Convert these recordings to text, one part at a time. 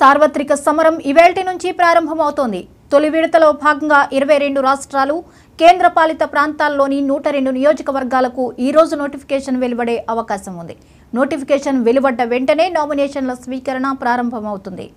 సార్వత్రిక సమరం ఇవేల్టి నుంచి ప్రారంభమవుతోంది. తొలి విడతలో భాగంగా 22 రాష్ట్రాలు, కేంద్రపాలిత ప్రాంతాల్లోని 102 నియోజకవర్గాలకు ఈ రోజు నోటిఫికేషన్ వెలువడే అవకాశం ఉంది. నోటిఫికేషన్ వెలువడ్డ వెంటనే నామినేషన్ల స్వీకరణ ప్రారంభమవుతుంది.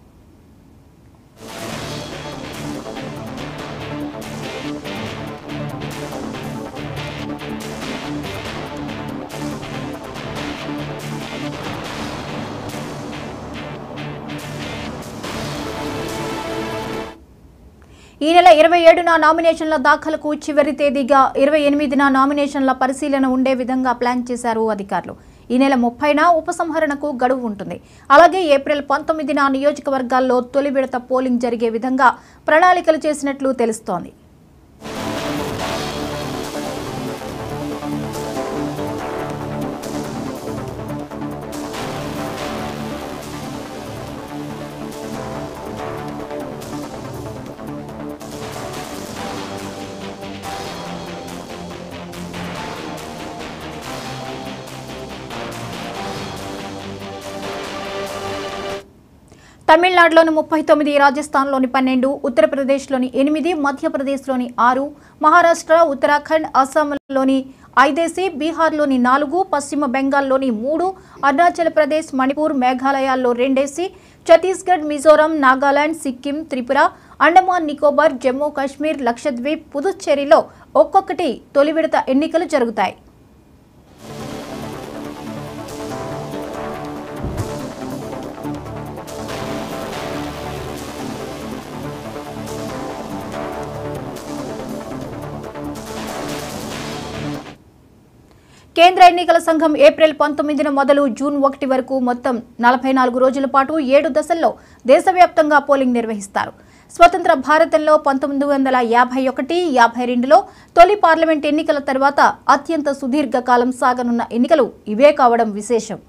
ఈ నెల 27న నామినేషన్ల దాఖలకు చివరి తేదీగా 28న నామినేషన్ల పరిశీలన ఉండే విధంగా ప్లాన్ చేశారు అధికారులు. ఈ నెల 30న ఉపసంహరణకు గడువు ఉంటుంది. అలాగే ఏప్రిల్ 19న నియోజకవర్గాల్లో తొలి విడత పోలింగ్ జరిగే విధంగా ప్రణాళికలు చేసినట్లు తెలుస్తోంది. తమిళనాడులోని 39, రాజస్థాన్లోని 12, ఉత్తరప్రదేశ్లోని 8, మధ్యప్రదేశ్లోని 6, మహారాష్ట్ర, ఉత్తరాఖండ్, అస్సాంలోని 5, బీహార్లోని 4, పశ్చిమ బెంగాల్లోని 3, అరుణాచల్ ప్రదేశ్, మణిపూర్, మేఘాలయాల్లో 2, ఛత్తీస్గఢ్, మిజోరం, నాగాలాండ్, సిక్కిం, త్రిపుర, అండమాన్ నికోబార్, జమ్మూ కాశ్మీర్, లక్షద్వీప్, పుదుచ్చేరిలో ఒక్కొక్కటి తొలి విడత ఎన్నికలు జరుగుతాయి. కేంద్ర ఎన్నికల సంఘం ఏప్రిల్ 19న మొదలు జూన్ 1 వరకు మొత్తం 44 రోజుల పాటు 7 దశల్లో దేశవ్యాప్తంగా పోలింగ్ నిర్వహిస్తారు. స్వతంత్ర భారతంలో 1951, 52లో తొలి పార్లమెంట్ ఎన్నికల తర్వాత అత్యంత సుదీర్ఘ కాలం సాగనున్న ఎన్నికలు ఇవే కావడం విశేషం.